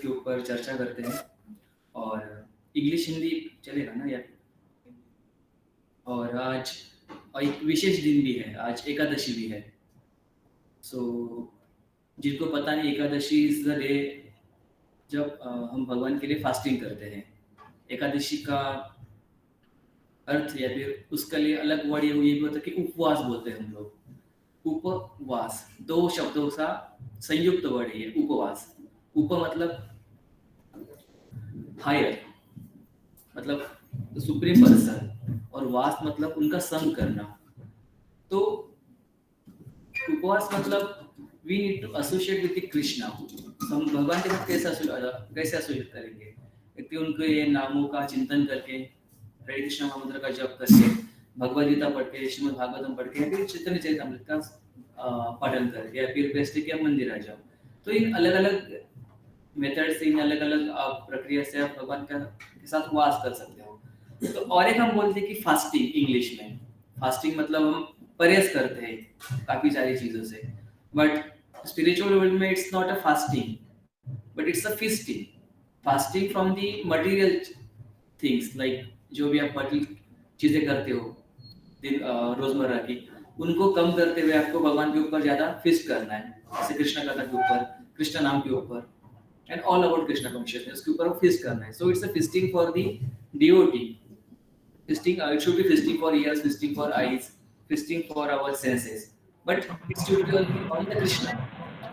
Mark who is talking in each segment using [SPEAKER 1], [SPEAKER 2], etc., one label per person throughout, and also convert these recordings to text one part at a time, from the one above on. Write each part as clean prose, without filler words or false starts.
[SPEAKER 1] इसके ऊपर चर्चा करते हैं। और इंग्लिश हिंदी चलेगा ना यार? और आज एक विशेष दिन भी है, आज एकादशी भी है। सो जिनको पता नहीं, एकादशी इज द डे जब हम भगवान के लिए फास्टिंग करते हैं। एकादशी का अर्थ या फिर उसके लिए अलग वर्ड ये भी होता है कि उपवास बोलते हैं हम लोग। उपवास 2 शब्दों का संयुक्त वर्ड है ये, उपवास। उप मतलब हायर, मतलब सुप्रीम पर्सन, और वास मतलब उनका संग करना। तो उपवास मतलब we need to associate with Krishna. हम भगवान के साथ कैसे एसोसिएट करेंगे? एक तो उनके नामों का चिंतन करके, हरे कृष्ण महामंत्र का जप करके, भगवद गीता पढ़ के, श्रीमद् भागवतम पढ़ के, या फिर चैतन्य चरितमृत का पाठन करके, या फिर बेस्ट है कि आप मंदिर आ जाओ। तो इन अलग अलग मेथड से, इन अलग अलग प्रक्रिया से आप भगवान के साथ वास कर सकते हो। तो और एक हम बोलते हैं कि फास्टिंग, इंग्लिश में फास्टिंग मतलब हम परहेज करते हैं काफी सारी चीजों से। बट स्पिरिचुअल वर्ल्ड में it's not a fasting, but it's a feasting. Fasting from the material things, like जो भी आप मटेरियल चीजें करते हो दिन रोजमर्रा की, उनको कम करते हुए आपको भगवान के ऊपर ज्यादा फिस्ट करना है। जैसे कृष्ण कथा के ऊपर, कृष्ण नाम के ऊपर, and all about Krishna consciousness के ऊपर फिस्ट करना है। So it's a fisting for the devotee. Feasting, it should be feasting for ears, feasting for eyes, feasting for our senses, but it should be on the Krishna.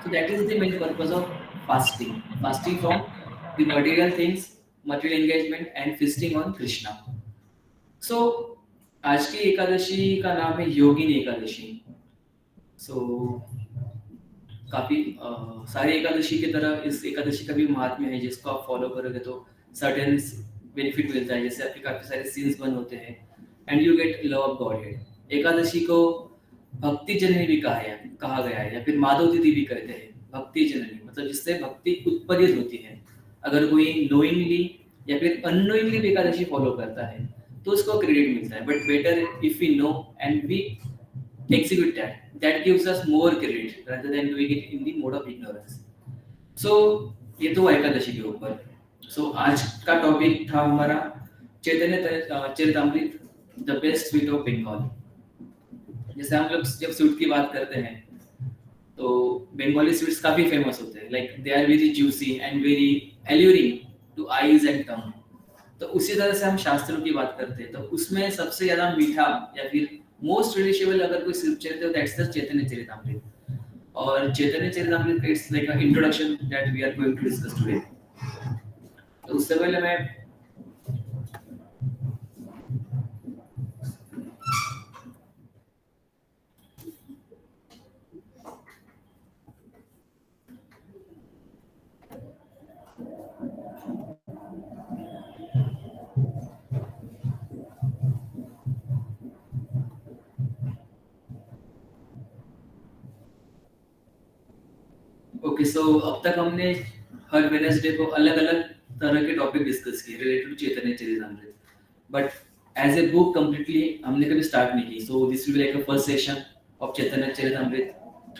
[SPEAKER 1] So that is the main purpose of fasting. Fasting from the material things, material engagement, and feasting on Krishna. So आज की एकादशी का नाम है Yogini Ekadashi. So काफी सारी एकादशी की तरह इस एकादशी का भी महात्म्य है, जिसको आप फॉलो करोगे तो सर्टेन बेनिफिट मिलता है। जैसे आपके काफी सारे सीन्स बंद होते हैं and you get love of godhead. Ekadashi को भक्ति जननी भी कहा गया है, या फिर माधव दीदी भी कहते हैं भक्ति जननी, मतलब जिससे भक्ति उत्परित होती है। अगर कोई नोइंगली या फिर अननोइंगली भी एकादशी फॉलो करता है तो उसको क्रेडिट मिलता है, but better if we know and we execute that gives us more credit rather than doing it in the mode of ignorance. So ये तो एकादशी के ऊपर। So आज का टॉपिक था हमारा Chaitanya Charitamrita, the best sweet of Bengal. जैसे हम लोग जब स्वीट की बात करते हैं तो बंगाली स्वीट्स काफी फेमस होते हैं, like they are very juicy and very alluring to eyes and tongue. तो उसी तरह से हम शास्त्रों की बात करते हैं तो उसमें सबसे ज्यादा मीठा या फिर मोस्ट रिलेशेबल अगर कोई चरित्र हो, दैट्स द चैतन्य चरितमृत। और Chaitanya Charitamrita it's like a introduction that we are going to discuss today. तो उससे पहले मैं ओके सो अब तक हमने हर वेडनेसडे को अलग अलग तरह के टॉपिक डिस्कस किए related to Chaitanya Charitamrita, but as a book completely हमने कभी स्टार्ट नहीं की। So this will be like a first session of Chaitanya Charitamrita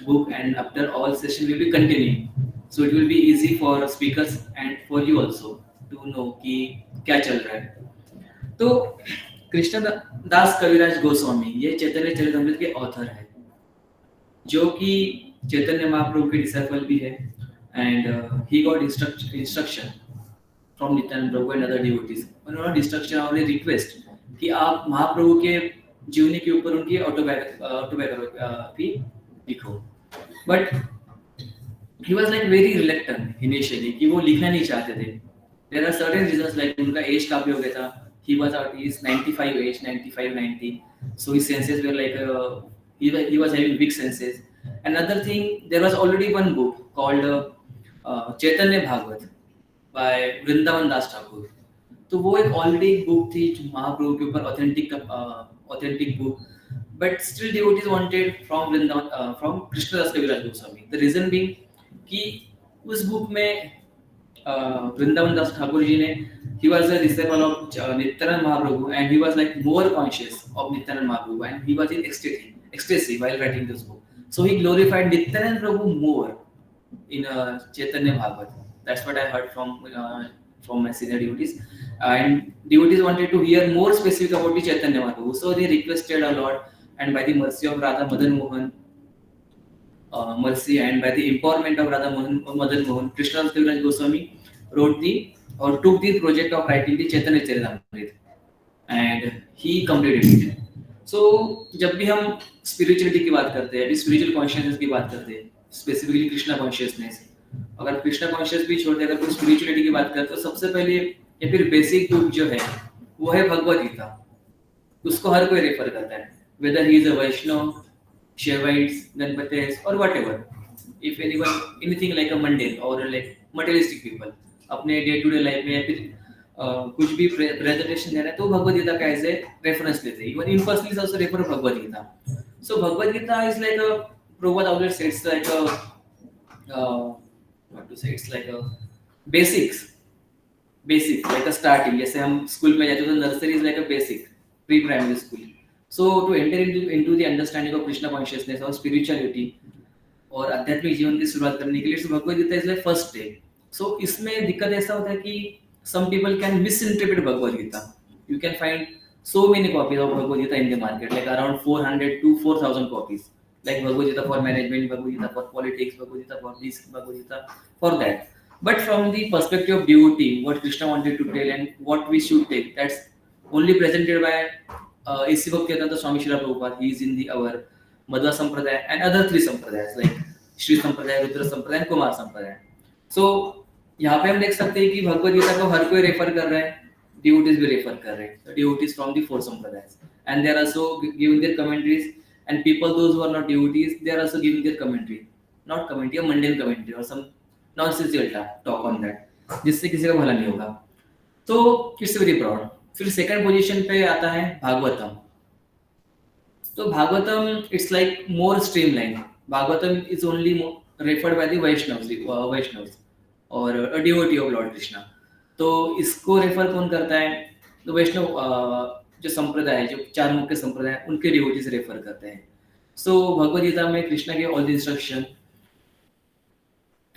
[SPEAKER 1] book, and after all session will be continuing, so it will be easy for speakers and for you also to know कि क्या चल रहा है। तो कृष्ण दास कविराज गोस्वामी ये चैतन्य चरितमृत के ऑथर है, जो कि चैतन्य महाप्रभु के डिसाइपल भी है, and he got instruction from Nityanand Prabhu and other devotees. उन्होंने इंस्ट्रक्शन और रिक्वेस्ट कि आप महाप्रभु के जीवनी के ऊपर उनकी ऑटोबायोग्राफी लिखो, but he was like very reluctant initially कि वो लिखना नहीं चाहते थे। There are certain reasons, like उनका एज काफी हो गया था। he was 95 age, 95 90, so his senses were like he was having big senses. Another thing, there was already one book called Chaitanya Bhagavat by Vrindavan Das Thakur. तो वो एक already book थी महाप्रभु के ऊपर, authentic book, but still devotees wanted from Vrindavan from Krishnadas Kaviraj Goswami. The reason being कि उस book में वृंदावन दास ठाकुर जी ने, he was a disciple of Nityanand Mahaprabhu, and he was like more conscious of Nityanand Mahaprabhu, and he was in ecstasy while writing this book. So he glorified Nityanand Prabhu more in Chaitanya Bhagavat. That's what I heard from my senior devotees. And devotees wanted to hear more specific about the Chaitanya Mahaprabhu, so they requested a lot. And by the mercy of Radha Madan Mohan, mercy and by the empowerment of Radha Madan Mohan, Krishna Kaviraj Goswami wrote the or took the project of writing the Chaitanya Charitamrita, and he completed it. So जब भी हम spirituality की बात करते हैं, अभी spiritual consciousness की बात करते हैं, स्पेसिफिकली कृष्णा कॉन्शियसनेस, अगर कृष्णा कॉन्शियस भी छोड़ दे, अगर कोई स्पिरिचुअलिटी की बात करते हैं तो सबसे पहले या फिर बेसिक बुक जो है वो है भगवद गीता. उसको हर कोई रेफर करता है, whether he is a Vaishnav, Shaivites, Ganpatis or whatever. If anyone anything like a mundane or like materialistic people अपने डे टू डे लाइफ में या फिर कुछ भी प्रेजेंटेशन दे रहे हैं तो भगवद गीता का एज ए रेफरेंस लेते हैं. Even in personally also refer Bhagavad Gita. So Bhagavad Gita is like a Prabhupada always says like a what to say, it's like a basic like a starting. जैसे हम स्कूल में जाते हैं तो nursery is like a basic pre primary school. So to enter into the understanding of Krishna consciousness or spirituality और आध्यात्मिक जीवन की शुरुआत करने के लिए Bhagavad Gita is like first step. So इसमें दिक्कत ऐसा होता है कि some people can misinterpret Bhagavad Gita. You can find so many copies of Bhagavad Gita in the market, like around 400 to 4,000 copies. Like Bhagavad Gita for management, Bhagavad Gita for politics, Bhagavad Gita for this, Bhagavad Gita for that. But from the perspective of devotee, what Krishna wanted to tell and what we should take, that's only presented by A.C. Bhaktivedanta Swami Srila Prabhupada. He is in the our Madhva Sampradaya and other three Sampradayas like Shri Sampradaya, Rudra Sampradaya and Kumar Sampradaya. So यहाँ पे हम देख सकते हैं कि भगवद गीता को हर कोई refer कर रहा है, डिवोटीज भी रेफर कर रहे हैं, devotees from the four sampradayas, and they are also giving their commentaries, and people those who are not devotees they are also giving their commentary, not commentary, a mundane commentary और some nonsensical talk on that, जिससे किसी का भला नहीं होगा. तो it's very proud. फिर second position पे आता है भागवतम. तो Bhagavatam it's like more streamline. Bhagavatam is only referred by the वैष्णव्स और अ डिवोटी ऑफ लॉर्ड कृष्णा. तो इसको रेफर कौन करता है? तो वैष्णव जो संप्रदाय है, जो चार मुख्य संप्रदाय है, उनके डिवोटीज रेफर करते हैं. सो भगवद गीता में कृष्णा के all the instruction,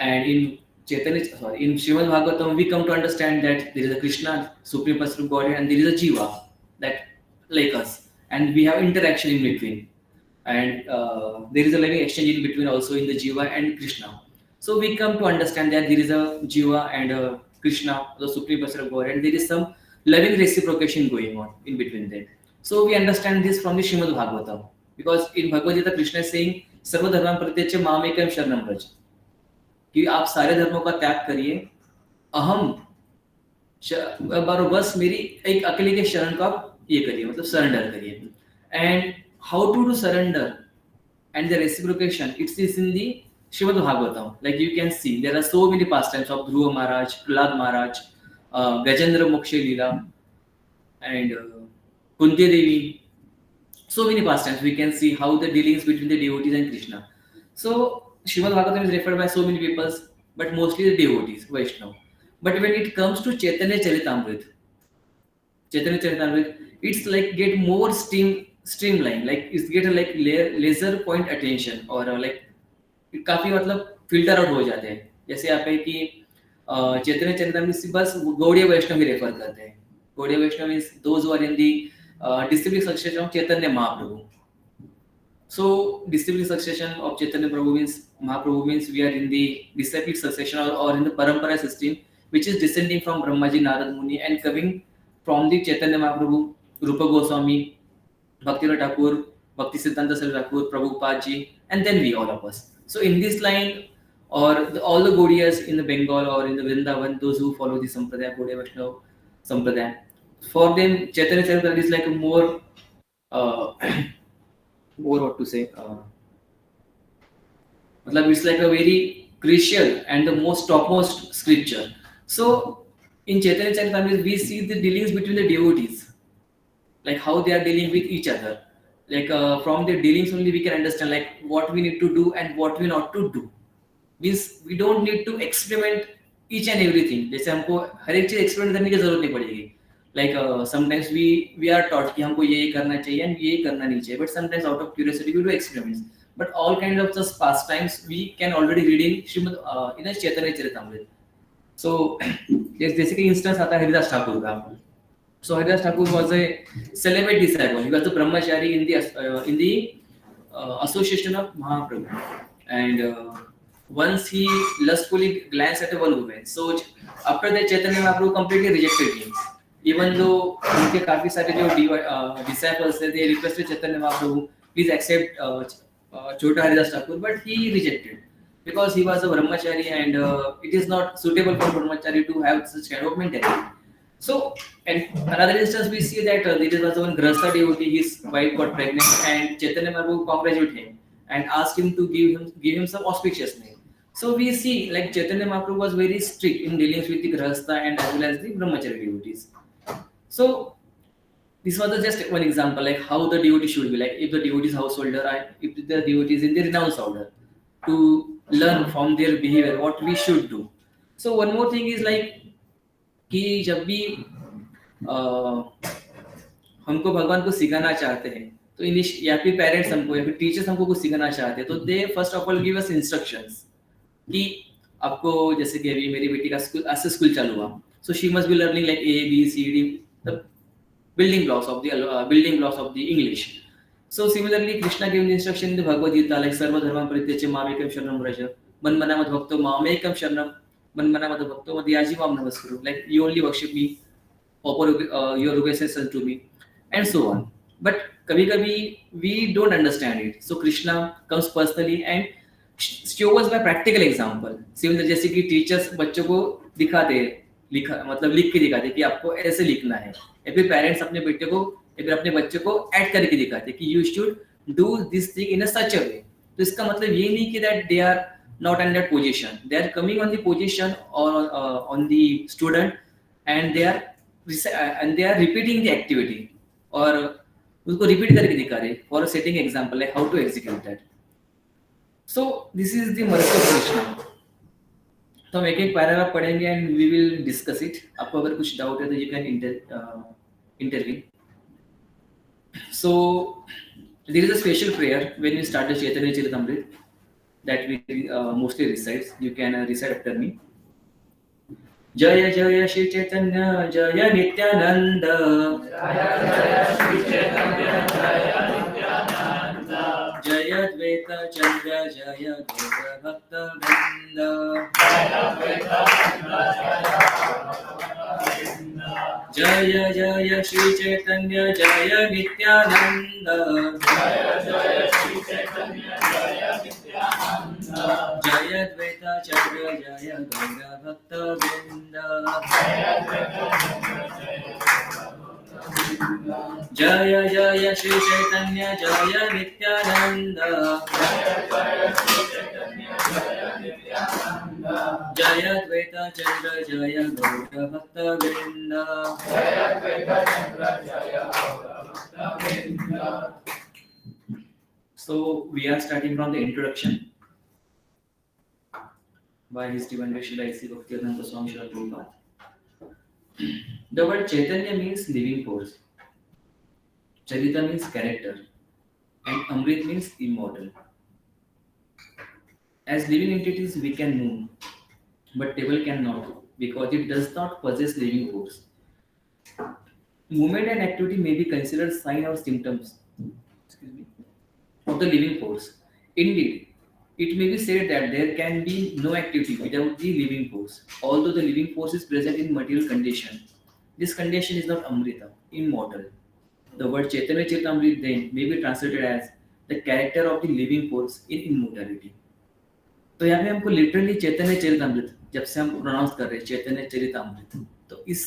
[SPEAKER 1] and in Srimad Bhagavatam we come to understand that there is a Krishna, supreme personal Godhead, and there is a Jiva that like us, and we have interaction in between, and there is a living exchange in between also in the Jiva and Krishna. So we come to understand that there is a Jiva and a Krishna, the supreme personal Godhead, and there is some loving reciprocation going on in between them. So we understand this from the Srimad Bhagavatam, because in Bhagavad Gita Krishna is saying सर्व धर्मान् परित्यज्य मामेकं शरणं व्रज, कि आप सारे धर्मों का त्याग करिए, बस मेरी एक अकेले के शरण का ये करिए, मतलब सरेंडर करिए. And how to do surrender and the reciprocation, it's in the Srimad Bhagavatam. Like you can see, there are so many pastimes of Dhruva Maharaj, Prahlad Maharaj, Gajendra Moksha Leela, and Kunti Devi. So many pastimes we can see how the dealings between the devotees and Krishna. So Srimad Bhagavatam is referred by so many people, but mostly the devotees, Vaishnava. But when it comes to Chaitanya Charitamrita, it's like get more streamline, like it's get a like laser point attention, or like काफी मतलब filter out हो जाते हैं. जैसे आप है कि चैतन्य चरितामृत बस गौड़ीय वैष्णव ही रेफर करते हैं. Gaudiya Vaishnava means those who are in the discipline succession of Chaitanya Mahaprabhu. So disciplic succession of Chaitanya Prabhu means Mahaprabhu means we are in the disciplic succession or in the parampara system, which is descending from Brahmaji, Narad Muni, and coming from the Chaitanya Mahaprabhu, Rupa Goswami, Bhaktivinoda Thakur, Bhakti Siddhanta Saraswati Thakur, Prabhupada ji, and then we all of us. So in this line, or all the Gaudiyas in the Bengal or in the Vrindavan, those who follow the Sampradaya, Gaudiya Vaishnava Sampradaya, for them Chaitanya Charitamrita is like a more what to say, मतलब it's like a very crucial and the most topmost scripture. So in Chaitanya Charitamrita we see the dealings between the devotees, like how they are dealing with each other. Like from their dealings only we can understand like what we need to do and what we not to do. Means we don't need to experiment each and everything. जैसे हमको हर एक चीज experiment करने की जरूरत नहीं पड़ेगी. Like sometimes we are taught कि हमको ये करना चाहिए and ये करना नहीं चाहिए, but sometimes out of curiosity we do experiments. But all kinds of just pastimes we can already read in Srimad in a Chaitanya Charitamrita. सो जैसे कि इंस्टेंस आता है हरिदास ठाकुर का. So Haridas Thakur was a celebrate disciple. He was the brahmachari in the association of Mahaprabhu. And once he lustfully glanced at a one woman. So after that Chaitanya Mahaprabhu completely rejected him. Even though उनके काफी सारे जो disciples थे, they requested Chaitanya Mahaprabhu, please accept Chota Haridas Thakur, but he rejected because he was a brahmachari and it is not suitable for brahmachari to have such kind of mentality. So, and another instance we see that there was one Grasta devotee, his wife got pregnant, and Chaitanya Mahaprabhu congratulated him and asked him to give him some auspicious name. So we see like Chaitanya Mahaprabhu was very strict in dealings with the Grasta and as well as the Brahmachari devotees. So this was just one example, like how the devotee should be, like if the devotee is householder and if the devotee is in the renounce order, to learn from their behavior what we should do. So one more thing is like कि जब भी हमको भगवान को सिखाना चाहते हैं तो या फिर पेरेंट्स हमको या फिर टीचर्स हमको कुछ सिखाना चाहते हैं तो they first of all give us instructions कि आपको जैसे कि अभी मेरी बेटी का स्कूल आज से स्कूल चालू हुआ so she must be learning like A B C D the building blocks of the English. So similarly, Krishna gave the instruction in the Bhagavad Gita like Sarva Dharma Parityaja Mamekam Sharanam Vraja Manmana Mad Bhakto Mamekam Sharanam Manmana Mad Bhakto Madhyaji Mam Namaskuru, like you only worship me, offer your obeisance to me, and so on. But kabhi we don't understand it. So Krishna comes personally and show us by practical example. Similar जैसे कि teachers बच्चों को दिखाते मतलब लिख के दिखाते कि आपको ऐसे लिखना है या फिर पेरेंट्स अपने बेटे को या फिर अपने बच्चे को ऐड करके दिखाते कि you should do this thing in a such a way. तो इसका मतलब ये नहीं कि that they are not on that position, they are coming on the position or on the student and they are repeating the activity और उसको repeat करके दिखा रहे for a setting example like how to execute that. So this is the mercy of Krishna. तो हम एक एक paragraph पढ़ेंगे and we will discuss it. आपको अगर कुछ डाउट है तो you can intervene. So there is a special prayer when we start the Chaitanya Charitamrita that we mostly recite. You can recite after me. Jaya Jaya Shri Chaitanya Jaya Nityananda Jaya Dvaita Chandra Jaya Gaura Bhakta Vrinda Jaya Jaya Shri Chaitanya Jaya Nityananda Jaya Dvaita Chandra Jaya Gaura Bhakta Vrinda Jaya Jaya Shri Chaitanya Jaya Nityananda Jaya Dvaita Chandra Jaya Gaura Bhakta Vrinda. So we are starting from the introduction by His Divine Grace Srila A.C. Bhaktivedanta Swami Srila Prabhupada. The word Chaitanya means living force, Charita means character, and Amrit means immortal. As living entities we can move, but devil cannot because it does not possess living force. Movement and activity may be considered sign or symptoms of the living force. Indeed, it may be said that there can be no activity without the living force, although the living force is present in material condition. This condition is not Amrita, immortal. The word Chaitanya Charitamrita then may be translated as the character of the living force in immortality. तो यहाँ पे हमको literally चैतन्य चरितामृत जब से हम pronounce कर रहे हैं चैतन्य चरितामृत तो इस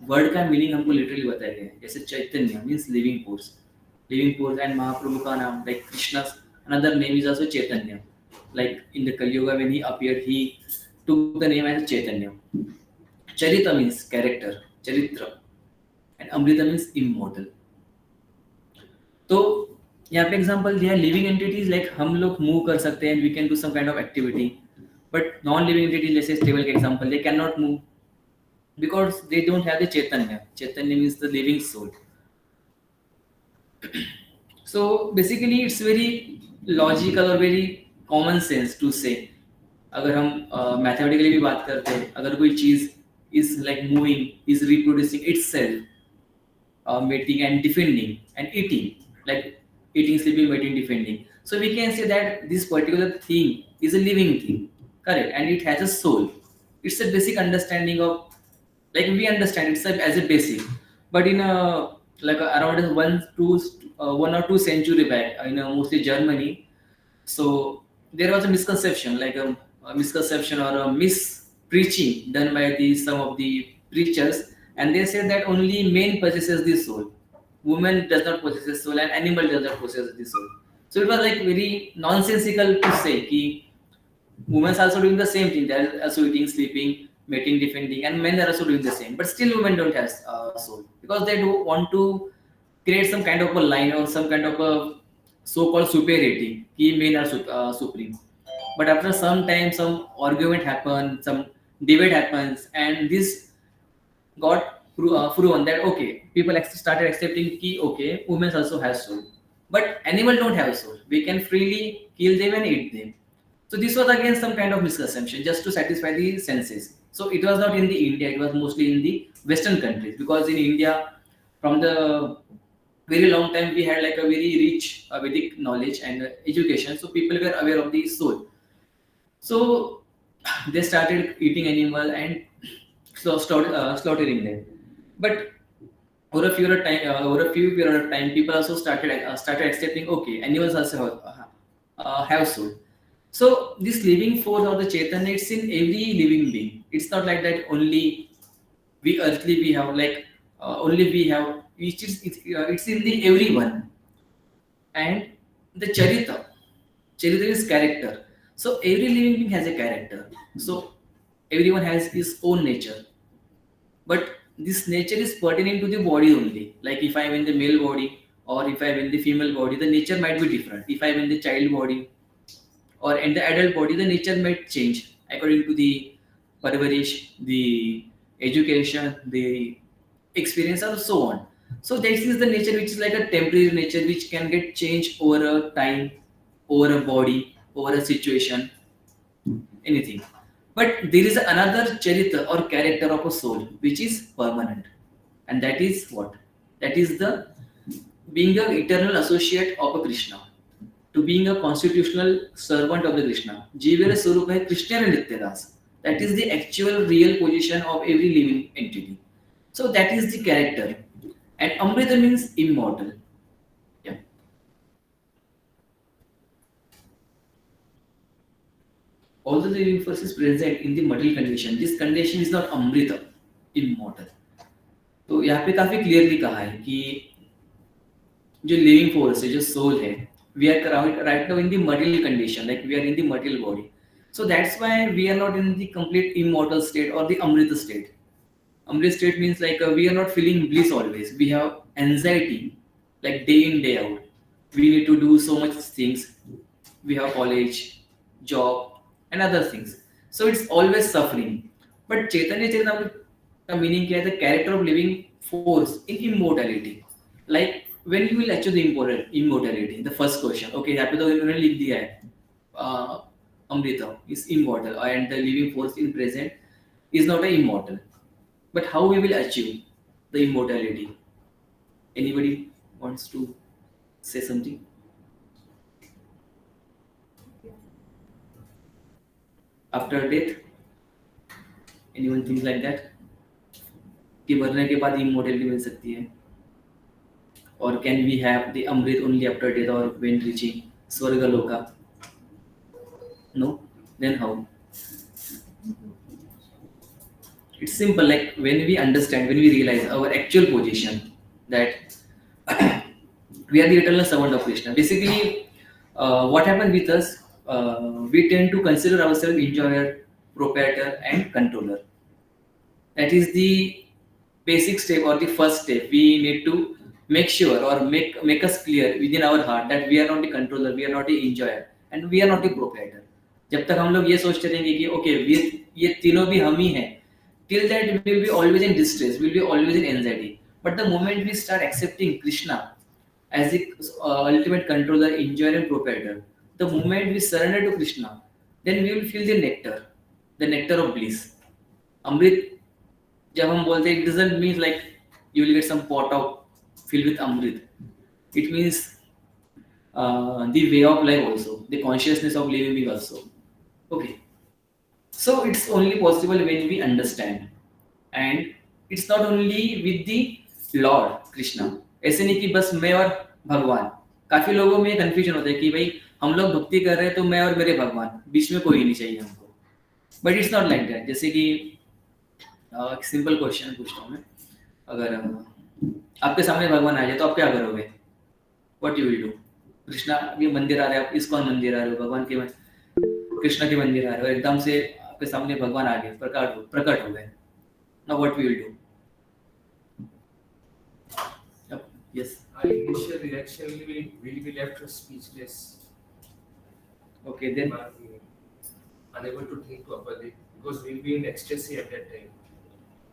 [SPEAKER 1] वर्ड का मीनिंग हमको लिटरली बताया गया है. जैसे चैतन्य मीन्स लिविंग फोर्स एंड महाप्रभु का नाम like Krishna another name is also Chaitanya. Like in the Kali Yuga when he appeared, he took the name as Chaitanya. Charita means character, Charitra, and Amrita means immortal. तो यहाँ पे example दिया है living entities like हम लोग move कर सकते हैं, we can do some kind of activity, but non living entities जैसे टेबल के example they cannot move because they don't have the Chaitanya. Chaitanya means the living soul. So basically it's very logical or very common sense to say अगर हम mathematically भी बात करते हैं, अगर कोई चीज is like moving, is reproducing itself, mating and defending and eating, like eating, sleeping, mating, defending. So we can say that this particular thing is a living thing, correct, and it has a soul. It's a basic understanding of, like we understand it's as a basic, but in a like around one or two century back, in mostly Germany, so there was a misconception, like a misconception or a mispreaching done by some of the preachers, and they said that only man possesses the soul, woman does not possess the soul, and animal does not possess the soul. So it was like very nonsensical to say ki women are also doing the same thing. They are also eating, sleeping, mating, defending, and men are also doing the same. But still, women don't have soul because they do want to create some kind of a line or some kind of a so-called superiority. Ki men are supreme. But after some time, some argument happens, some debate happens, and this got proven that okay, people started accepting ki okay, women also have soul, but animal don't have soul. We can freely kill them and eat them. So this was again some kind of misconception just to satisfy the senses. So it was not in the India; it was mostly in the Western countries, because in India, from the very long time, we had like a very rich Vedic knowledge and education. So people were aware of the soul. So they started eating animal and slaughtering them. But over a few period of time, people also started accepting okay, animals also have soul. So this living force or the Chaitanya, it's in every living being. It's not like that only we earthly we have, like only we have. It's in the everyone. And the charita is character. So every living being has a character. So everyone has his own nature, but this nature is pertaining to the body only. Like if I'm in the male body or if I'm in the female body, the nature might be different. If I'm in the child body or in the adult body, the nature might change according to the parvarish, the education, the experience, and so on. So this is the nature which is like a temporary nature which can get changed over a time, over a body, over a situation, anything. But there is another charita or character of a soul which is permanent, and that is what? That is the being an eternal associate of a Krishna, to being a constitutional servant of the Krishna. Jivera Swarup hai Krishna and Nityadas. That is the actual real position of every living entity. So that is the character. And Amrita means immortal. Yeah. Although the universe is present in the material condition, this condition is not Amrita, immortal. तो यहाँ पे काफी clearly कहा है कि जो living force है, जो सोल है, we are right now in the material condition, like we are in the material body. So that's why we are not in the complete immortal state or the Amrita state. Amrit state means like we are not feeling bliss always. We have anxiety, like day in day out. We need to do so much things. We have college, job, and other things. So it's always suffering. But Chaitanya Charitamrita का meaning क्या है? The character of living force in immortality. Like when you will achieve the immortality. The first question. Okay, यहाँ पे तो इन्होंने लिख दिया है. Amrita is immortal, and the living force in present is not a immortal. But how we will achieve the immortality? Anybody wants to say something? After death? Anyone thinks like that? कि मरने के बाद immortality मिल सकती है? Or can we have the Amrit only after death or when reaching Swargaloka? No? Then how? It's simple, like when we understand, when we realize our actual position, that we are the eternal servant of Krishna. Basically, what happens with us, we tend to consider ourselves enjoyer, proprietor, and controller. That is the basic step or the first step. We need to make sure or make us clear within our heart that we are not the controller, we are not the enjoyer, and we are not the proprietor. जब तक हम लोग ये सोचते रहेंगे कि okay ये तीनों भी हम ही हैं, till that we will be always in distress, we will be always in anxiety. But the moment we start accepting Krishna as the ultimate controller, enjoyer, and proprietor, the moment we surrender to Krishna, then we will feel the nectar of bliss. अमृत जब हम बोलते हैं, it doesn't mean like you will get some pot of filled with amrit. It means the way of life also, the consciousness of living also. Okay, so it's only possible when we understand, and it's not only with the Lord Krishna. ऐसे नहीं कि बस मैं और भगवान. काफी लोगों में कंफ्यूजन होता है कि भाई हम लोग भक्ति कर रहे हैं तो मैं और मेरे भगवान, बीच में कोई नहीं चाहिए हमको. But it's not like that. जैसे कि एक सिंपल क्वेश्चन पूछता हूँ मैं. अगर आपके सामने भगवान आ जाए तो आप क्या करोगे? What you will do? Krishna अभी मंदिर आ रहे हैं, आप इस्कॉन मंदिर आ रहे हो, भगवान के कृष्णा के मंदिर आ रहे हो, एकदम से आपके सामने भगवान आ गए, प्रकट हो गए. Now what we will do? Yes.
[SPEAKER 2] Our initial reaction will be left speechless.
[SPEAKER 1] Okay, then
[SPEAKER 2] unable to think properly because we'll be in ecstasy at that time.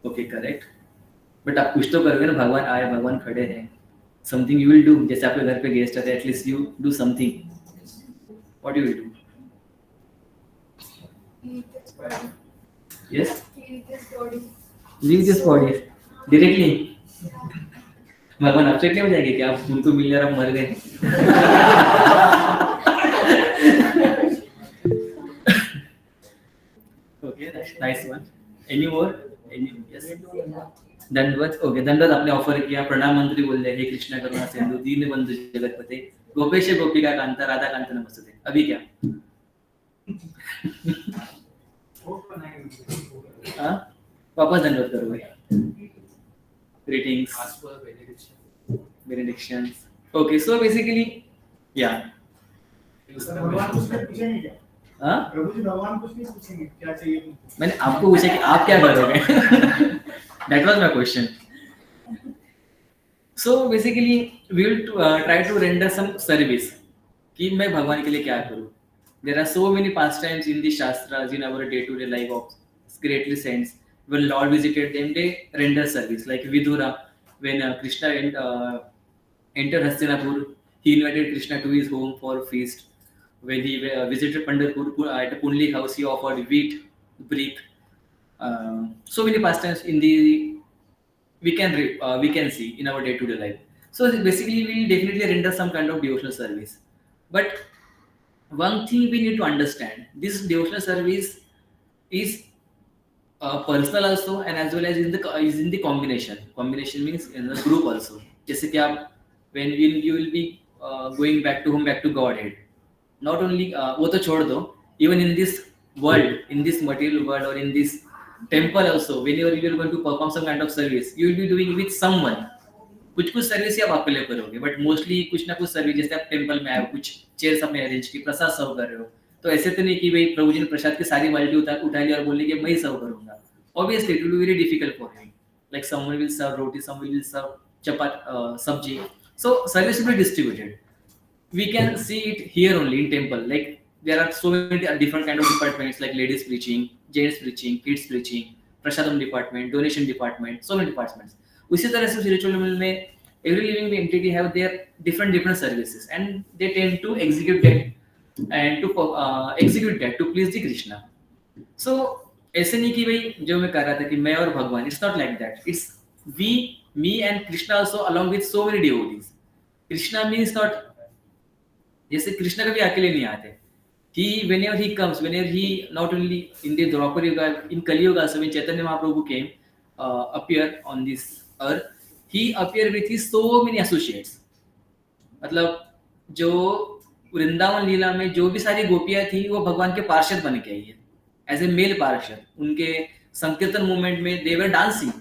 [SPEAKER 1] Okay, correct. But आप कुछ तो करोगे ना, भगवान आए, भगवान खड़े हैं. Something you will do. जैसे आपके घर पे गेस्ट आते हैं, at least you do something. What you will do? Yes. Leave this body directly. भगवान अपसेट नहीं हो जाएंगे कि आप उनको मिलने और आप मर गए? Okay, that's nice one. Any more? Yes. दंडवत. ओके, दंडवत आपने ऑफर किया. प्रणाम मंत्री बोल रहे, हे कृष्णा करुणा सिंधु दीनबंधु जगतपते गोपेश गोपिका कांता राधा कांत नमस्ते. अभी क्या? हाँ, वापस दंडवत करोगे. Greetings.
[SPEAKER 2] Ask for benediction.
[SPEAKER 1] Benedictions. Okay, so basically, yeah.
[SPEAKER 3] भगवान कुछ नहीं पूछेंगे क्या?
[SPEAKER 1] हाँ?
[SPEAKER 3] प्रभु जी भगवान कुछ नहीं पूछेंगे क्या चाहिए तुमको?
[SPEAKER 1] मैंने आपको पूछा कि आप क्या करोगे? That was my question. So basically, we will try to render some service. कि मैं भगवान के लिए क्या करूँ? There are so many pastimes in the Shastras, in our day-to-day life of greatly saints. When Lord visited them, they render service. Like Vidura, when Krishna entered Hastinapur, he invited Krishna to his home for a feast. When he visited Pandharpur at a Pundlik house, he offered wheat, brick. So many pastimes in the we can see in our day-to-day life. So basically, we definitely render some kind of devotional service. But one thing we need to understand: this devotional service is personal also, and as well as in the combination. Combination means in the group also. जैसे कि आप when you will be going back to Godhead. Not only वो तो छोड़ दो, even in this world, in this material world or in this temple also, whenever you are going to perform some kind of service, you will be doing with someone. कुछ service आप अकेले करोगे, but mostly कुछ ना कुछ service. जैसे आप temple में आए हो, कुछ चेयर्स आपने अरेंज की, प्रसाद सर्व कर रहे हो, तो ऐसे तो नहीं कि भाई प्रभु जी ने प्रसाद की सारी बाल्टी उठा ली और बोले कि मैं ही सर्व करूंगा. Obviously, it will be very difficult for him. Like someone will serve roti, someone will serve sabji. So service will be distributed. We can see it here only in temple. Like there are so many different kind of departments, like ladies preaching, gents preaching, kids preaching, prasadam department, donation department, so many departments. उसी तरह से spiritual level में every living entity have their different services, and they tend to execute that and to execute that to please the Krishna. So ऐसे नहीं कि भाई जो मैं कह रहा था कि मैं और भगवान, it's not like that. It's we, me and Krishna also along with so many devotees. Krishna means not जैसे कृष्ण कभी अकेले नहीं आते. Whenever he comes, whenever he not only in the Draupadi Yuga, in Kali Yuga, so when Chaitanya Mahaprabhu came, appear on this earth, he appeared with his so many associates. मतलब जो वृंदावन लीला में जो भी सारी गोपियां थी, वो भगवान के पार्षद बन के आई है, एज ए मेल पार्षद. उनके संकीर्तन मूवमेंट में they were dancing.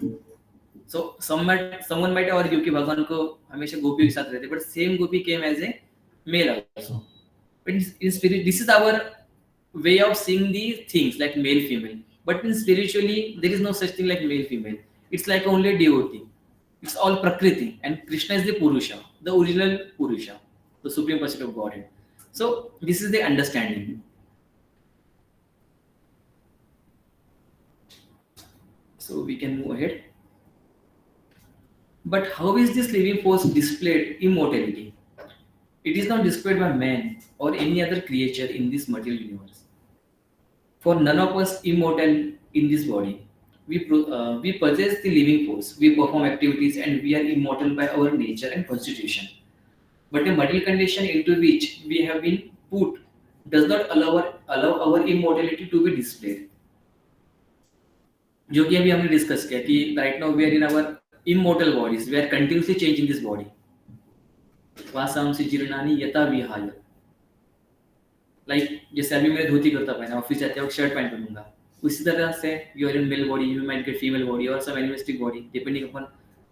[SPEAKER 1] So someone might argue कि भगवान को हमेशा गोपियों के साथ रहते, but same gopi came as a male also. But in spirit, this is our way of seeing the things, like male female. But in spiritually, there is no such thing like male female. It's like only devotee. It's all prakriti, and Krishna is the purusha, the original purusha, the supreme person of Godhead. So this is the understanding. So we can move ahead. But how is this living force displayed immortality? It is not displayed by man or any other creature in this material universe. For none of us immortal in this body. We possess the living force, we perform activities, and we are immortal by our nature and constitution. But a material condition into which we have been put does not allow our immortality to be displayed. जो कि अभी हमने discuss किया कि right now we are in our immortal bodies, we are continuously changing this body. वासांसि जीर्णानि यथा विहाय. लाइक जैसे अभी मैंने धोती कुर्ता पहना, ऑफिस जाते वक्त शर्ट पैंट पहनूंगा, उसी तरह से you are in male body, you might get female body और some animalistic body depending upon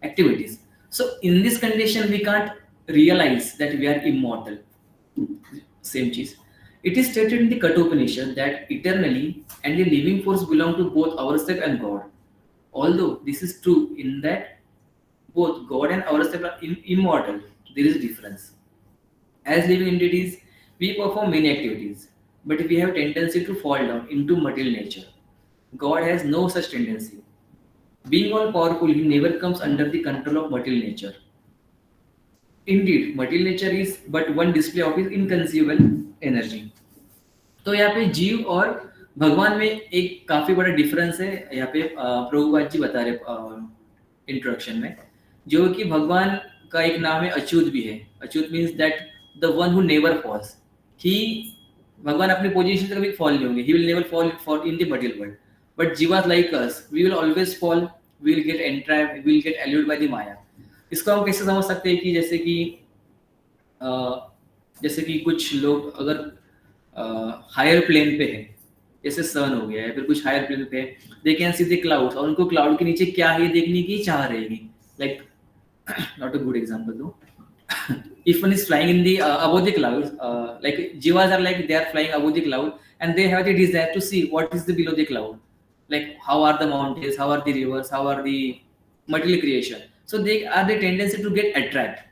[SPEAKER 1] activities. So in this condition we can't realize that we are immortal. Same cheese. It is stated in the Kathopanishad that eternally and the living force belong to both ourselves and God. Although this is true in that both God and ourselves are immortal, there is a difference. As living entities, we perform many activities, but we have tendency to fall down into material nature. God has no such tendency. Being all powerful, he never comes under the control of material nature. Indeed, material nature is but one display of his inconceivable energy. तो यहाँ पे जीव और भगवान में एक काफी बड़ा डिफरेंस है. यहाँ पे प्रभुपाद जी बता रहे इंट्रोडक्शन में, जो कि भगवान का एक नाम है अच्युत भी है. Achyuta means that the one who never falls. He भगवान अपनी पोजीशन से कभी फॉल नहीं होंगे. He will never fall for in the material world. But jivas like us, we will always fall, we will get entrapped, we will get eluded by the maya. इसको हम कैसे समझ सकते हैं कि जैसे कि कुछ लोग अगर हायर प्लेन पे है, जैसे सन हो गया है, फिर कुछ हायर प्लेन पे है, they can see the clouds, और उनको क्लाउड के नीचे क्या है देखने की चाह रहेगी. Like not a good example दो. if one is flying in the above the clouds, like jivas are like they are flying above the cloud and they have the desire to see what is the below the cloud, like how are the mountains, how are the rivers, how are the material creation. So they are the tendency to get attract,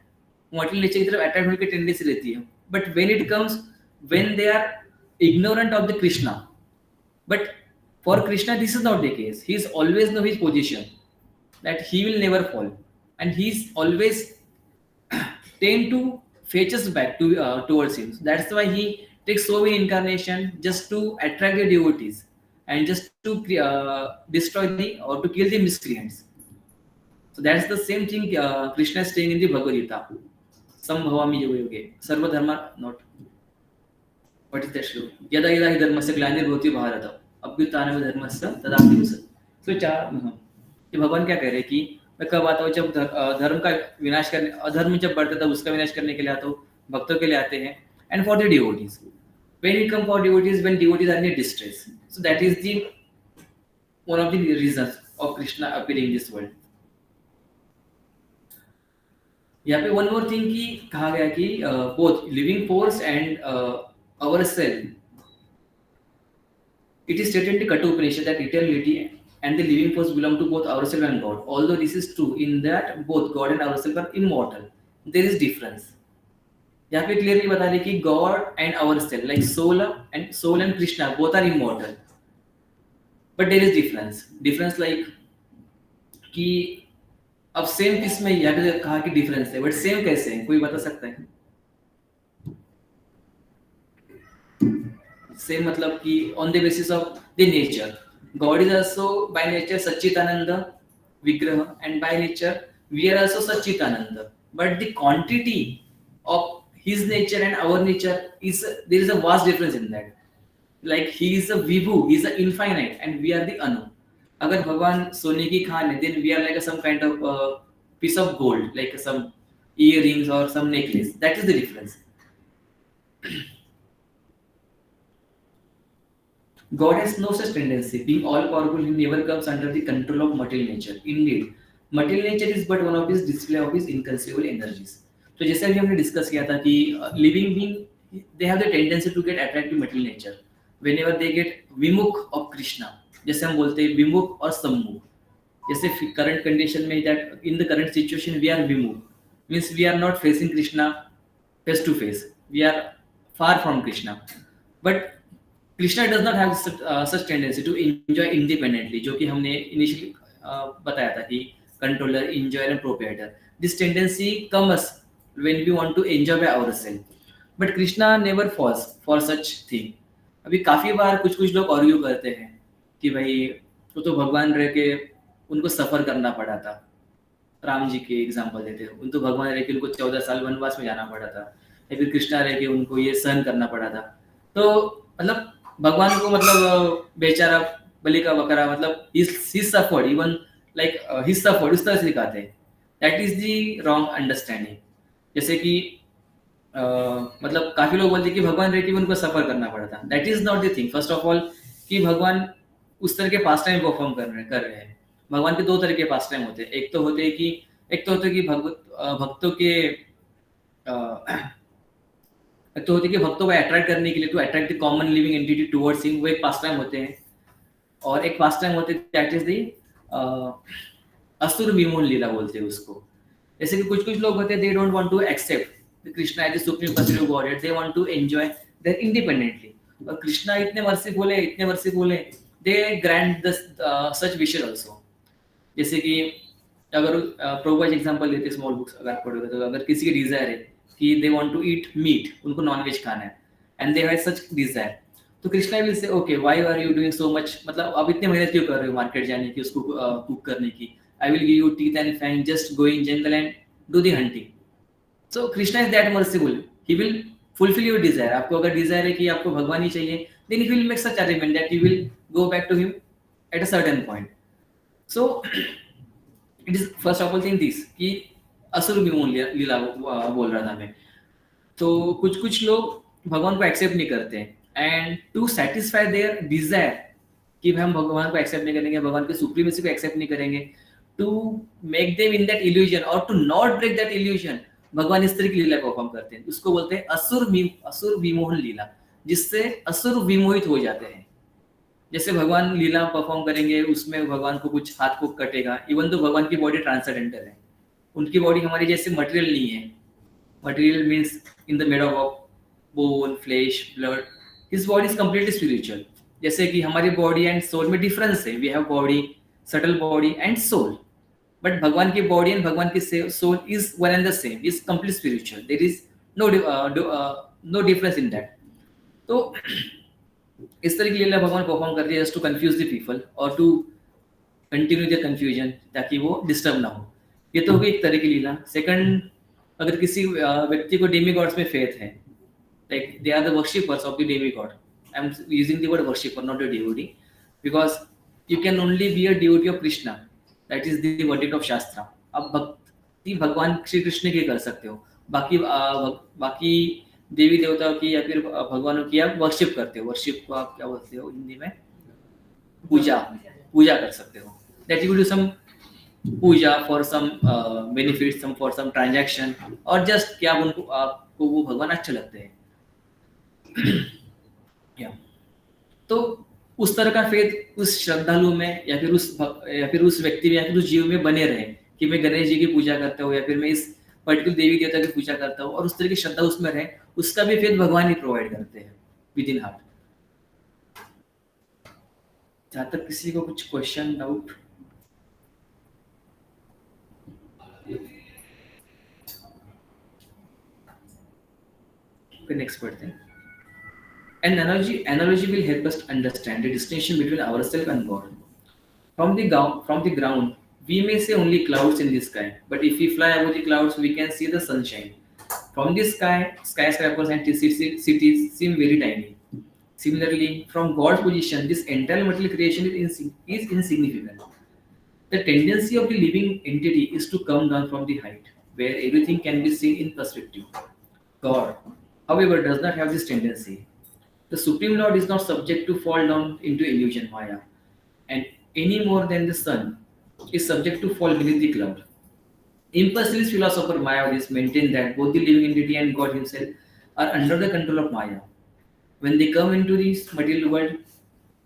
[SPEAKER 1] material nature की तरफ attract होने की tendency रहती है. But when it comes, when they are ignorant of the Krishna, but for Krishna this is not the case. He is always know his position, that he will never fall, and he is always tend to fetch us back to towards him. So that's why he takes so many incarnation just to attract the devotees and just to destroy the or to kill the miscreants. So that's the same thing Krishna is saying in the Bhagavad Gita. Sambhavami yoga yoge sarva dharma not. What is that shloka? Yada yada hi dharmasya glanirvati bharata abhyutanam dharmasya तदात्म सत्. So चार ये भगवान क्या कह रहे हैं कि मैं कब आता हूँ, जब धर्म का विनाश करने, अधर्म जब बढ़ता है तब उसका विनाश करने के लिए आता हूँ, भक्तों के लिए आते हैं. And for the devotees, when we come for devotees, when devotees are in distress. So that is the one of the reasons of Krishna appearing in this world. यहाँ पे वन मोर थिंग की कहा गया कि both living force and our cell, it is stated in the Kathopanishad that eternity and the living force belong to both ourselves and God. Although this is true in that both God and ourselves are immortal, there is difference. यहाँ पे clearly बता रहे कि God and ourselves, like soul and Krishna, both are immortal. But there is difference. Difference like कि अब same किस में यहाँ पे कहा कि डिफरेंस है, बट सेम कैसे है, कोई बता सकता है? सेम मतलब कि on the basis of the nature. God is also by nature sachchidananda vigraha, and by nature we are also sachchidananda. But the quantity of his nature and our nature is, there is a vast difference in that. Like he is a vibhu, he is a infinite, and we are the anu. अगर भगवान सोने की खान है, then we are like some kind of piece of gold, like some earrings or some necklace. That is the difference. God has no such tendency. Being all powerful, he never comes under the control of material nature. Indeed, material nature is but one of his display of his inconceivable energies. तो जैसे अभी हमने discuss किया था कि living being they have the tendency to get attract to material nature whenever they get vimukh of Krishna. जैसे हम बोलते हैं विमुख और सम्मुख. जैसे करंट कंडीशन में that in the current situation we are vimukh, means we are not facing Krishna face to face, we are far from Krishna. But Krishna does not have such tendency to enjoy independently, जो कि हमने इनिशियली बताया था कि controller, enjoyer and proprietor. This tendency comes when we want to enjoy by ourselves, but Krishna never falls for such thing. अभी काफी बार कुछ लोग आर्ग्यू करते हैं कि भाई वो तो भगवान रह के उनको सफर करना पड़ा था। राम जी के एग्जाम्पल देते हैं, उन तो भगवान रह के उनको 14 साल वनवास में जाना पड़ा था, या फिर कृष्णा रह के उनको ये सहन करना पड़ा था। तो मतलब भगवान को मतलब बेचारा बलि का बकरा मतलब ही suffered even like he suffered उस तरह से दिखाते हैं। That is the wrong understanding. जैसे कि मतलब काफी लोग बोलते हैं कि भगवान रह के उनको सफर करना पड़ा था। That is not the thing. First of all कि भगवान उस तरह के पास टाइम परफॉर्म कर रहे हैं। भगवान के दो तरह के पास टाइम होते हैं। एक तो होते हैं कि भक्तों के एक तो होते हैं कि भक्तों को अट्रैक्ट करने के लिए, to attract the common living entity towards him, वो एक पास टाइम होते हैं। और एक पास टाइम होते हैं दैट इज द असुर विमोहन लीला बोलते हैं उसको। जैसे कि कुछ लोग होते हैं, they don't want to accept Krishna as the supreme personality of godhead, they want to enjoy there independently. और कृष्णा इतने मर्सीफुल है, दे grant the such wishes also. जैसे कि अगर प्रभुपाद एग्जांपल लेते स्मॉल बुक्स अगर पढ़ोगे तो, अगर किसी की डिजायर है कि they want to eat meat, उनको नॉनवेज खाना है, and they have such Dzire, तो Krishna will say okay why are you doing so much, मतलब आप इतने मेहनत क्यों कर रहे हो मार्केट जाने की, उसको कुक करने की। I will give you teeth and fang, just go in jungle and do the hunting. So Krishna is that merciful, he will fulfil your desire. आपको अगर डिजायर है कि आपको भगवान ही चाहिए, then he will make such arrangement that you will go back to him at a certain point. So it is first of all thing this कि असुर विमोहन लीला बोल रहा था मैं। तो कुछ लोग भगवान को एक्सेप्ट नहीं करते, and to satisfy their desire कि हम भगवान को एक्सेप्ट नहीं करेंगे, भगवान की सुप्रीमेसी को एक्सेप्ट नहीं करेंगे, to make them in that illusion और to not break that illusion, भगवान इस तरह की लीला परफॉर्म करते हैं। उसको बोलते हैं असुर विमोहन लीला, जिससे असुर विमोहित हो जाते हैं। जैसे भगवान लीला परफॉर्म करेंगे, उसमें भगवान को कुछ हाथ को कटेगा, इवन तो भगवान की बॉडी ट्रांसेंडेंटल है, उनकी बॉडी हमारी जैसे मटेरियल नहीं है। Material means in the made of bone, flesh, blood. His body is completely spiritual. जैसे कि हमारी बॉडी एंड सोल में डिफरेंस है, we have body, subtle body and soul, but भगवान की बॉडी एंड भगवान की soul is one and the same, is complete spiritual. There is no difference in that. तो इस तरह की लीला भगवान परफॉर्म करते हैं just to confuse the people और टू कंटिन्यू द कंफ्यूजन, ताकि वो डिस्टर्ब ना हो। ये तो होगी एक तरह की लीला। सेकंड, अगर किसी व्यक्ति को डेमी गॉड्स में फेथ है, like they are the worshippers of the demi god, I am using the word worshipper not a devotee, because you can only be a devotee of Krishna, that is the verdict of shastra. अब भक्ति भगवान श्री कृष्ण की कर सकते हो, बाकी देवी देवताओं की या फिर भगवानों की आप वर्शिप करते हो। वर्शिप को आप क्या बोलते हो हिंदी में? पूजा कर सकते हो। That you do some puja for some benefit, some for some transaction, और जस्ट क्या आपको वो भगवान अच्छे लगते हैं। या तो उस तरह का फेथ उस श्रद्धालु में या फिर उस व्यक्ति में या फिर उस जीव में बने रहे कि मैं गणेश जी की पूजा करता हूँ या फिर मैं इस पर्टिकुलर देवी देवता की पूजा करता हूँ, और उस तरह की श्रद्धा उसमें रहे, उसका भी फेथ भगवान ही प्रोवाइड करते हैं विद इन हार्ट। जहां तक किसी को कुछ क्वेश्चन डाउट, नेक्स्ट पढ़ते हैं। An analogy will help us understand the distinction between ourselves and God. From the ground, we may see only clouds in the sky, but if we fly above the clouds, we can see the sunshine. From the sky, skyscrapers and cities seem very tiny. Similarly, from God's position, this entire material creation is insignificant. The tendency of the living entity is to come down from the height, where everything can be seen in perspective. God, however, does not have this tendency. The Supreme Lord is not subject to fall down into illusion Maya, and any more than the sun is subject to fall beneath the cloud. Imperialist philosopher Mayavadis maintain that both the living entity and God himself are under the control of Maya. When they come into this material world,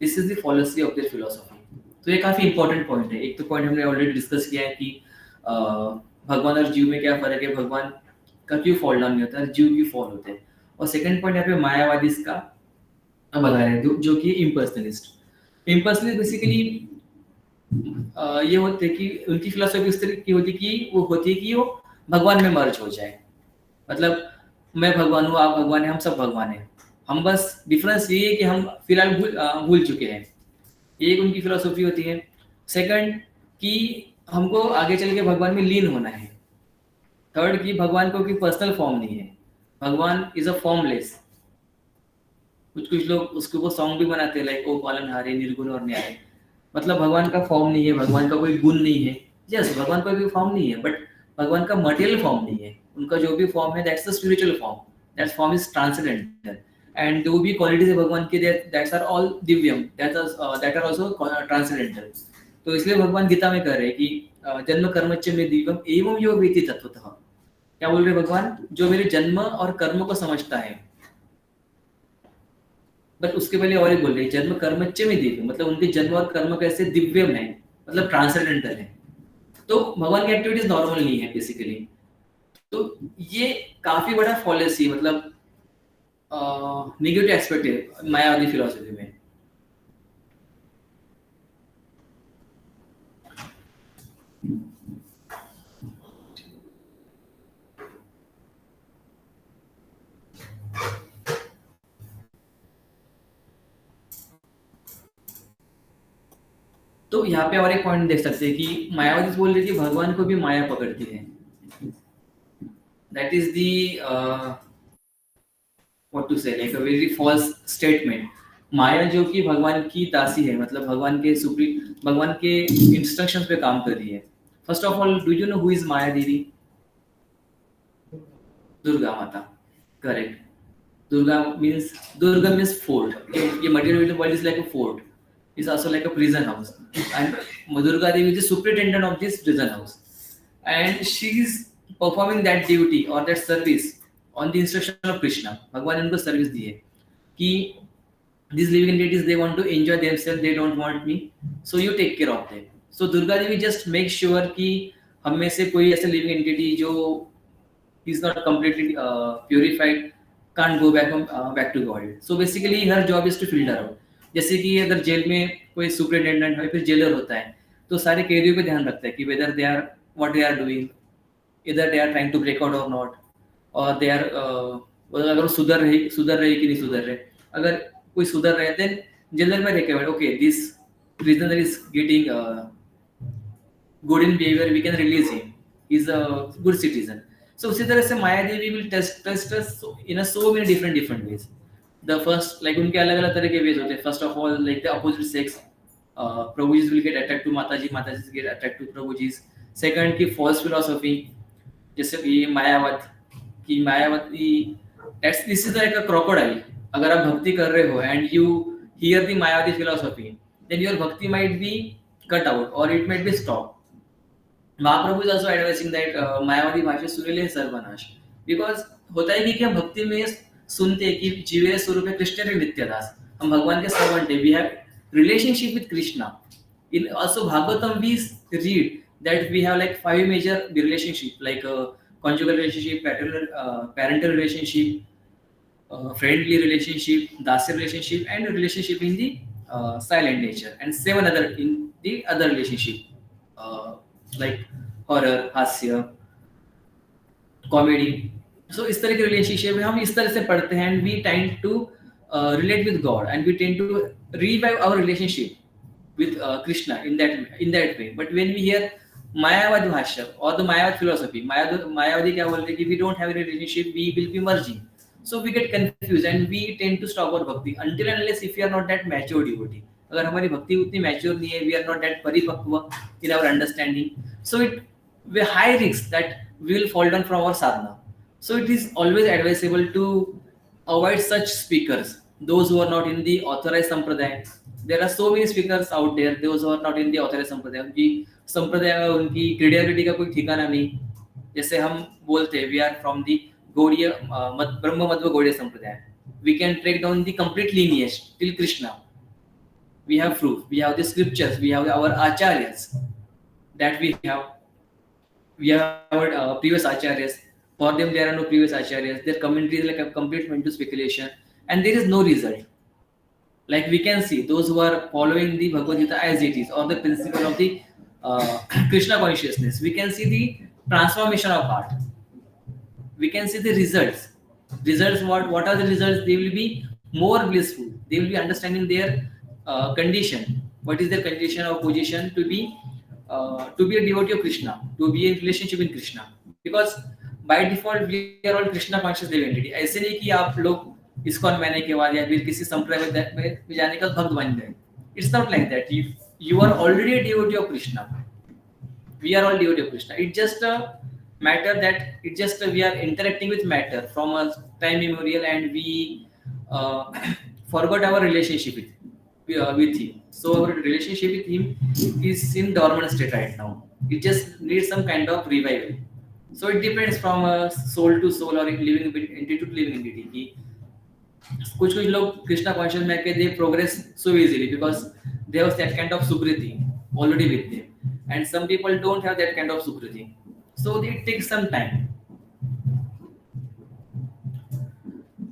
[SPEAKER 1] this is the fallacy of their philosophy. तो ये काफी important point है। एक तो point हमने already discuss किया है कि भगवान और जीव में क्या फर्क है, भगवान का क्यों फॉल डाउन नहीं होता, जीव क्यों फॉल होते हैं। और सेकंड पॉइंट यहाँ पे मायावादी का बता रहे हैं, जो कि इम्पर्सनलिस्ट बेसिकली ये होते कि उनकी फिलॉसफी इस तरह की होती कि वो भगवान में मर्ज हो जाए। मतलब मैं भगवान हूँ, आप भगवान हैं, हम सब भगवान हैं। हम बस डिफरेंस ये है कि हम फिलहाल भूल चुके हैं। एक उनकी फिलोसॉफी होती है। सेकंड कि हमको आगे चल के भगवान में लीन होना है। थर्ड कि भगवान को कोई पर्सनल फॉर्म नहीं है, भगवान इज अ फॉर्मलेस। कुछ कुछ लोग उसके ऊपर सॉन्ग भी बनाते हैं लाइक ओ पालनहारे निर्गुण और न्याय, मतलब भगवान का फॉर्म नहीं है, भगवान का कोई गुण नहीं है। यस, भगवान का कोई फॉर्म नहीं है, बट भगवान का मटेरियल फॉर्म नहीं है। उनका जो भी फॉर्म है that's the spiritual form, that form is transcendental. And जो भी क्वालिटीज है भगवान के that's are all divyam, that are also transcendental. तो इसलिए भगवान गीता में कह रहे हैं कि जन्म कर्मच्च में दिव्यम एवं यो वेति तत्वतः। क्या बोल रहे भगवान? जो मेरे जन्म और कर्म को समझता है। बट उसके पहले और एक बोल रहे जन्म कर्मच्च में दिव्य, मतलब उनके जन्म और कर्म कैसे दिव्यम है, मतलब ट्रांसेंडेंटल है। तो भगवान की एक्टिविटीज नॉर्मल नहीं है बेसिकली। तो ये काफी बड़ा फॉलेसी, मतलब नेगेटिव एस्पेक्ट है मायावादी फिलोसफी में। तो यहाँ पे और एक पॉइंट देख सकते हैं कि मायावादी बोल रही थी भगवान को भी माया पकड़ती है। That is the what to say like a very false statement. माया जो कि भगवान की दासी है, मतलब भगवान के इंस्ट्रक्शंस पे काम कर रही है। First of all, do you know who is Maya didi? Durga Mata, correct. Durga means fort. ये material world is like a fort. It's also like a prison house. And Durga Devi is the superintendent of this prison house. And she is performing that duty or that service on the instruction of Krishna. भगवान ने उनको service दी है कि these living entities, they want to enjoy themselves, they don't want me, so you take care of them. So Durga Devi just make sure कि हम में से कोई ऐसे living entity जो is not completely purified can't go back to God. So basically her job is to filter out. जैसे कि अगर जेल में कोई सुपरिटेंडेंट है फिर जेलर होता है, तो सारे कैदियों पे ध्यान रखता है कि whether they are what they are doing, इधर they are trying to break out or not, और दे आर अगर वो सुधर रहे कि नहीं सुधर रहे। अगर कोई सुधर रहे देन जेलर में recommend okay this prisoner is getting good in behavior, we can release him, he's a good citizen. So उसी तरह से माया देवी will test us in a so many different ways. The first, like उनके अलग अलग तरह के ways होते हैं. First of all, like the opposite sex, Prabhujis will get attracted to Mataji, Matajis get attracted to Prabhujis. Second की false philosophy, जैसे कि Mayawati this is like a crocodile. अगर आप भक्ति कर रहे हो and you hear the Mayavadi philosophy, then your bhakti might be cut out or it might be stopped. Mahaprabhu is also advising that Mayavadi भाषा सुनेले सर्वनाश, बिकॉज होता है कि हम भक्ति में सुनते हैं कि जीवे स्वरूप है कृष्ण रे नित्यदास, हम भगवान के सर्वेंट है, we have relationship with Krishna. In also Bhagavatam we read that we have like 5 major relationship, like conjugal relationship, parental relationship, friendly relationship, dasya relationship, and relationship in the silent nature, and 7 other in the other relationship, like horror, हास्य, comedy. सो इस तरह के relationship में हम इस तरह से पढ़ते हैं and we tend to relate with God and we tend to revive our relationship with Krishna in that way. But when we hear Mayavad Bhashya or the Mayavad philosophy, Mayavadi क्या बोलते हैं कि we don't have a relationship, we will be merging. So we get confused and we tend to stop our bhakti until and unless if we are not that mature devotee. अगर हमारी भक्ति उतनी mature नहीं है, we are not that परिपक्व in our understanding, so it we high risk that we will fall down from our sadhana. So it is always advisable to avoid such speakers, those who are not in the authorized sampradaya. There are so many speakers out there, those who are not in the authorized sampradaya. उनकी संप्रदाय, उनकी credibility का कोई ठिकाना नहीं। जैसे हम बोलते हैं we are from the Gaudiya Brahma Madhva Gaudiya sampradaya, we can track down the complete lineage till Krishna. We have proof, we have the scriptures, we have our acharyas that we have our previous acharyas. For them there are no previous acharyas, their commentary is like a complete mental speculation and there is no result. Like we can see those who are following the Bhagavad Gita as it is, or the principle of the Krishna consciousness, we can see the transformation of heart, we can see the results. What are the results? They will be more blissful. They will be understanding their condition. What is their condition or position to be a devotee of Krishna, to be in relationship with Krishna. Because by default we are all Krishna conscious living entity. ऐसे नहीं कि आप लोग ISKCON मैंने के बाद या फिर किसी संप्रदाय में जाने का भक्त बन गए. It's not like that. You are already a devotee of Krishna. We are all devotee of Krishna. It's just a matter that we are interacting with matter from a time immemorial, and we forgot our relationship with him. So our relationship with him is in dormant state right now. It just needs some kind of revival. So it depends from soul to soul or living entity to living entity. कि कुछ लोग Krishna conscious में आके they progress so easily because they have that kind of sukriti already with them, and some people don't have that kind of sukriti, so it takes some time.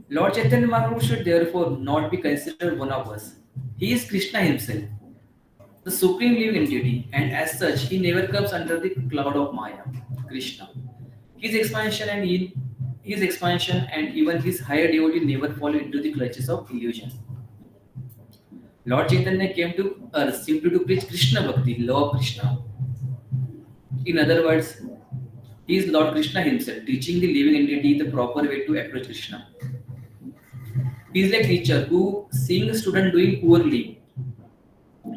[SPEAKER 1] Lord Chaitanya Mahaprabhu should therefore not be considered one of us. He is Krishna himself, the supreme living entity, and as such he never comes under the cloud of Maya. Krishna, his expansion and even his higher devotee never fall into the clutches of illusion. Lord Chaitanya came to earth simply to preach Krishna Bhakti, love of Krishna. In other words, he is Lord Krishna himself, teaching the living entity the proper way to approach Krishna. He is like teacher who, seeing a student doing poorly,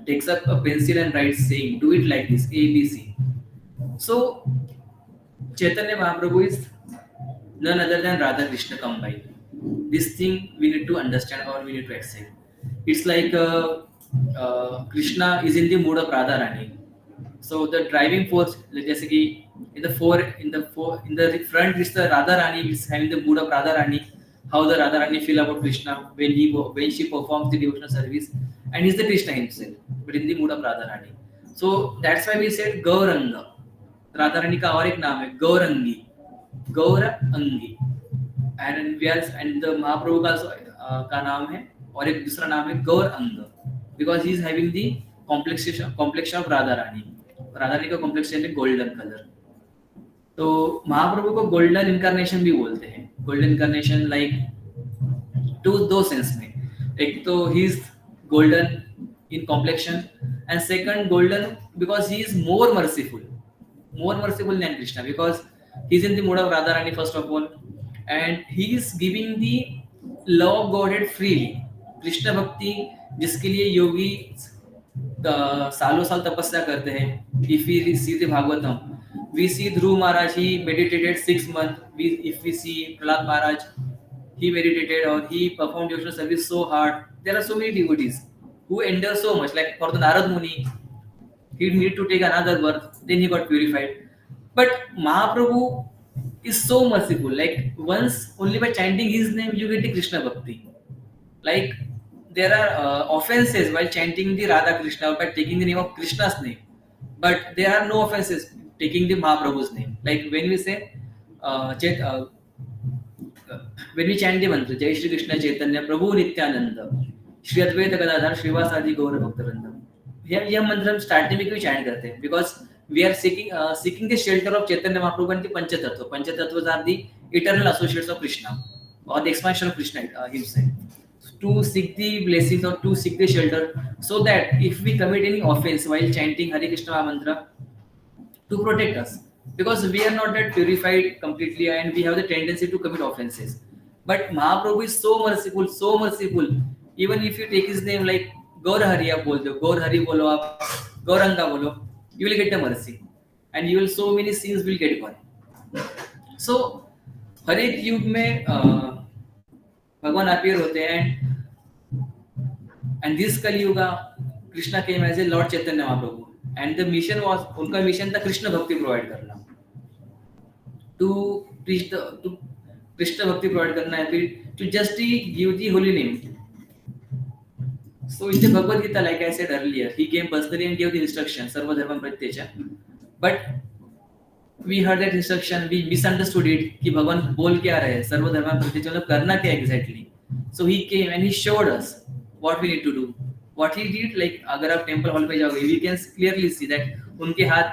[SPEAKER 1] takes up a pencil and writes saying, do it like this, A, B, C. So, Chaitanya Mahaprabhu is none other than Radha Krishna combined. This thing we need to understand or we need to accept. It's like Krishna is in the mood of Radha Rani. So the driving force, like जैसे कि in the front is the Radha Rani is having the mood of Radha Rani. How the Radha Rani feel about Krishna when she performs the devotional service, and he's the Krishna himself, but in the mood of Radha Rani. So that's why we said Gauranga. Radha Rani का और एक नाम है Gaurangi. Gaurangi. And the Mahaprabhu का नाम है और एक दूसरा नाम है Gauranga, because he is having the complexion of Radha Rani. Radha Rani का complexion है golden color. तो महाप्रभु को गोल्डन इनकारनेशन भी बोलते हैं. गोल्डन इनकारनेशन लाइक दो सेंस में. एक तो he is golden in complexion, and second golden because he is more merciful than Krishna, because he is in the mood of Radha Rani first of all, and he is giving the love of Godhead freely. Krishna भक्ति जिसके लिए योगी सालों साल तपस्या करते हैं. If we see the Bhagavatam, we see Dhruv Maharaj, he meditated 6 months. If we see Prahlad Maharaj, he meditated or he performed devotional service so hard. There are so many devotees who endure so much. Like for the Narad Muni, he needed to take another birth, then he got purified. But Mahaprabhu is so merciful. Like once only by chanting his name, you get the Krishna Bhakti. Like there are offenses while chanting the Radha Krishna or by taking the name of Krishna's name, but there are no offenses taking the Mahaprabhu's name. Like when we say when we chant the mantra Jai Shri Krishna Chaitanya Prabhu Nityananda Shri Advaita Gadadhar Srivasadi Gaura Bhaktaranda, यह मंत्र हम starting में क्यों chant करते हैं? Because we are seeking the shelter of Chaitanya Mahaprabhu and the Panchatattva. Panchatattvas are the eternal associates of Krishna or the expansion of Krishna himself. To seek the blessings or to seek the shelter, so that if we commit any offense while chanting Hare Krishna mantra, to protect us, because we are not that purified completely and we have the tendency to commit offenses. But Mahaprabhu is so merciful. Even if you take his name like Gaur Hari आप बोल दो, Gaur Hari बोलो आप, Gauranga बोलो, you will get the mercy, and you will so many sins will get gone. So हर एक युग में भगवान अपीयर होते हैं, and this Kali Yuga, Krishna came as a Lord Chaitanya Mahaprabhu, and the mission was, उनका mission था कृष्ण भक्ति provide करना, to preach to कृष्ण भक्ति प्रोवाइड करना है, फिर to just give the holy name. So in the Bhagavad Gita, like I said earlier, he came personally and gave the instruction Sarva Dharmam Pratyaja, but we heard that instruction, we misunderstood it कि भगवान बोल क्या रहे हैं, सर्व धर्म प्रत्यक्ष मतलब करना क्या exactly. So he came and he showed us what we need to do. What he did, like अगर आप टेम्पल हॉल पे जाओगे, we can clearly see that उनके हाथ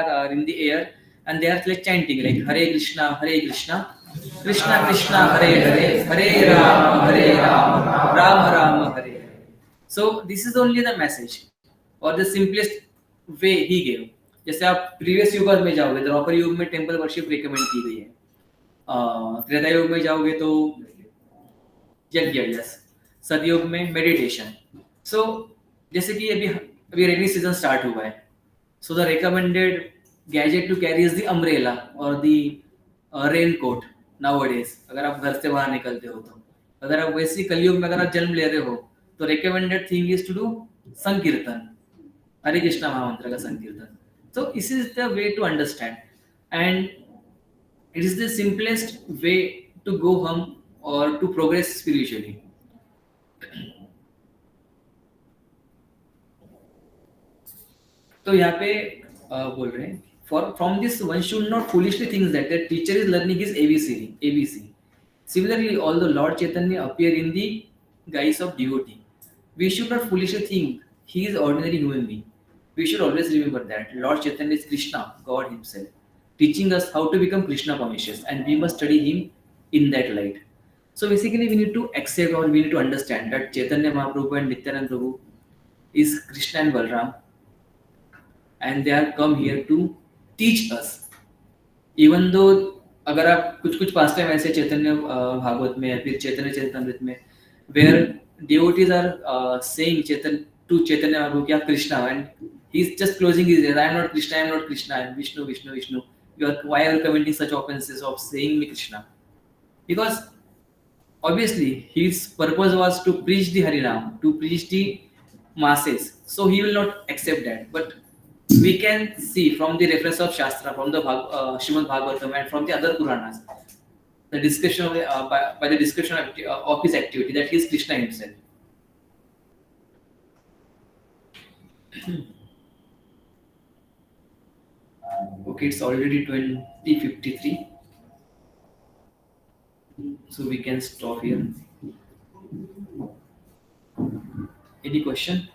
[SPEAKER 1] are in the air and they are like chanting like Hare Krishna Krishna Krishna Hare Hare, Hare Ram, Ram Ram Hare Hare. So this is only the message or the simplest way he gave. जैसे आप previous युग में जाओगे, द्रौपदी युग में temple worship recommend की गई है, त्रेता युग में जाओगे तो यज्ञ, यस, सतयुग में मेडिटेशन. सो जैसे कि अभी अभी रेनी सीजन स्टार्ट हुआ है, so the recommended gadget to carry is the umbrella और द रेन कोट नाउअडेज. अगर आप घर से बाहर निकलते हो तो, अगर आप वैसे कलयुग में अगर आप जन्म ले रहे हो तो recommended thing is to do sankirtan, Hare Krishna महामंत्र का संकीर्तन. So this is the way to understand, and it is the simplest way to go home or to progress spiritually. तो यहाँ पे बोल रहे हैं, from this one should not foolishly think that the teacher is learning his ABC. Similarly, although Lord Chaitanya appear in the guise of devotee, we should not foolishly think he is ordinary human being. We should always remember that Lord Chaitanya is Krishna, God himself, teaching us how to become Krishna conscious, and we must study him in that light. So basically we need to accept or we need to understand that Chaitanya Mahaprabhu and Nityananda Prabhu is Krishna and Balram, and they are come here to teach us. Even though अगर आप कुछ past time ऐसे चैतन्य भागवत में या फिर चैतन्य चरितमृत में where devotees are saying Chaitanya Mahaprabhu कि आप Krishna, and he's just closing his ears, I am not Krishna, I am Vishnu. Why are you committing such offenses of saying me Krishna? Because obviously his purpose was to preach the Harinam, to preach the masses, so he will not accept that. But we can see from the reference of Shastra, from the Srimad Bhagavatam and from the other Puranas, the description of by the description of his activity, that he is Krishna himself. Okay, it's already 20:53, so we can stop here. Any question?